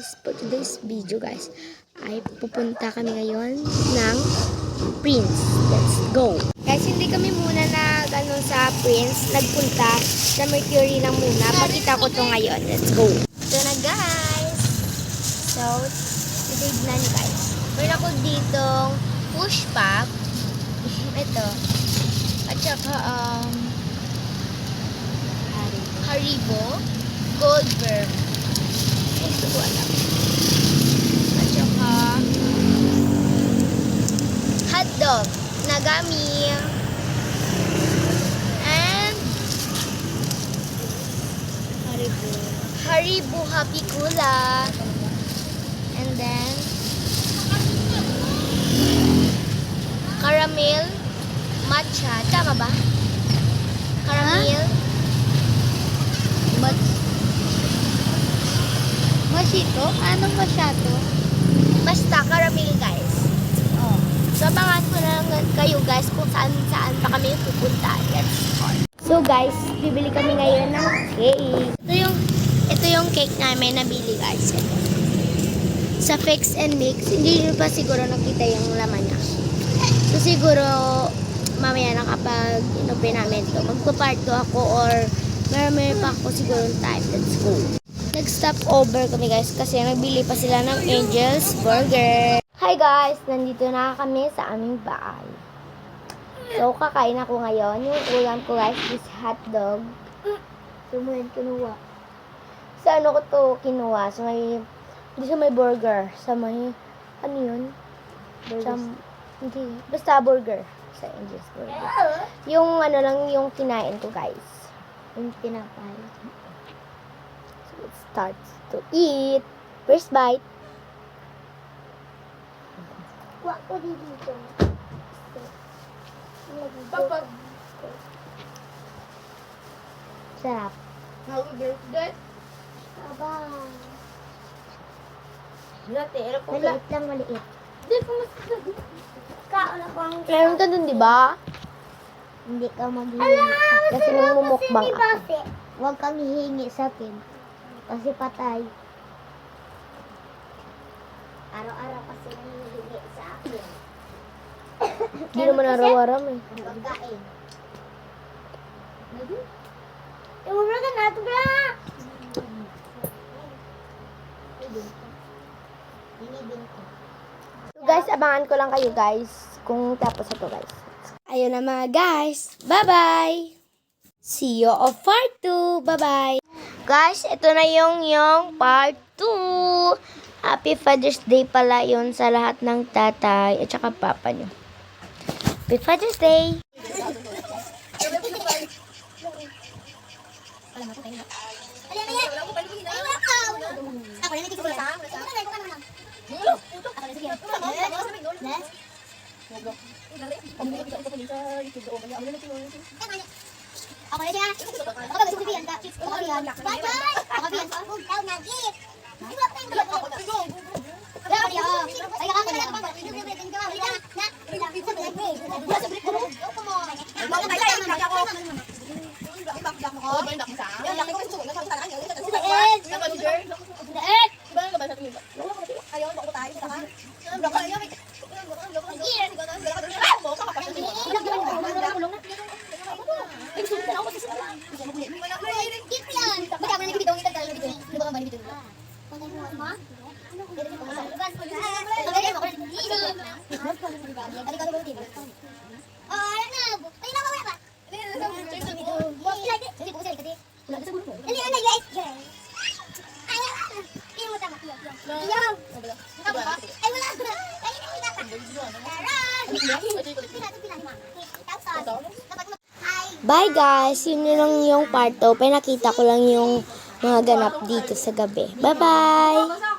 guys, for today's video guys, ay pupunta kami ngayon ng Prince. Let's go! Guys, hindi kami muna sa Prince, nagpunta sa Mercury lang muna. Pakita ko to ngayon. Let's go! Ito na guys! So, titignan guys. Meron ako ditong push pack. Ito. At saka, Haribo Goldberg. Ito ko alam. At saka hotdog Nagami and Haribo Happy Kula, and then caramel matcha. Tama ba? Caramel Mashito? Anong masyato? Basta caramel guys. Oh. So abangan ko na lang kayo guys kung saan pa kami pupunta. Let's start. So guys, bibili kami ngayon ng cake. Ito yung cake namin nabili guys. Sa Fix and Mix, hindi nyo pa siguro nakita yung laman niya. So siguro mamaya na kapag inopin namin ito, magpa-part 2 ako or meron pa ako siguro time. Let's go. Nag-stop over kami guys kasi nagbili pa sila ng Angel's Burger. Hi guys! Nandito na kami sa aming bahay. So kakain ako ngayon. Yung ulam ko guys is hotdog. So may kinuha. Sa ano ko to kinuha? Hindi sa may burger. Sa may, ano yun? Hindi. Basta burger. Sa Angel's Burger. Yung ano lang yung kinain ko guys. Yung tinapay. Starts to eat. First bite. Wak ko dito. Papa. Sarap. Happy birthday. Aba. Maliit lang, maliit. Hindi ko masasabi. Kaon ako ang... Meron ka dun, di ba? Hindi ka maghihingi. Kasi nung mumukbang ako. Huwag kang hihingi sa akin. Kasi patay. Araw-araw kasi nangihingi sa akin. Hindi naman araw-araw eh. Pagkain. Iwala ka na ito ba? So guys, abangan ko lang kayo guys. Kung tapos ito guys. Ayun na mga guys. Bye-bye! See you of part 2. Bye-bye! Guys, ito na yung part 2. Happy Father's Day pala yun sa lahat ng tatay at saka papa nyo. Happy Father's Day! Ako na siya. Ako ba gusto ko biyan ka? Ako biyan. Bye bye. Ako biyan. Ako daw na gift. Ay wala tayong gift. Daw dia. Ay ka ka na. Video video din ka. Na. Video video. Come on. Ako ba tayo na ako. Ibak mo ko. Ibak mo sa. Yung laki ko gusto ko na sa kanya. Sa manager. Daet. Ba nga ba sa tingin? Ayaw ko tayo sa kan. Blok ayaw. Bye guys! Yun lang yung part 2. Pinakita ko lang yung mga ganap dito sa gabi. Bye-bye!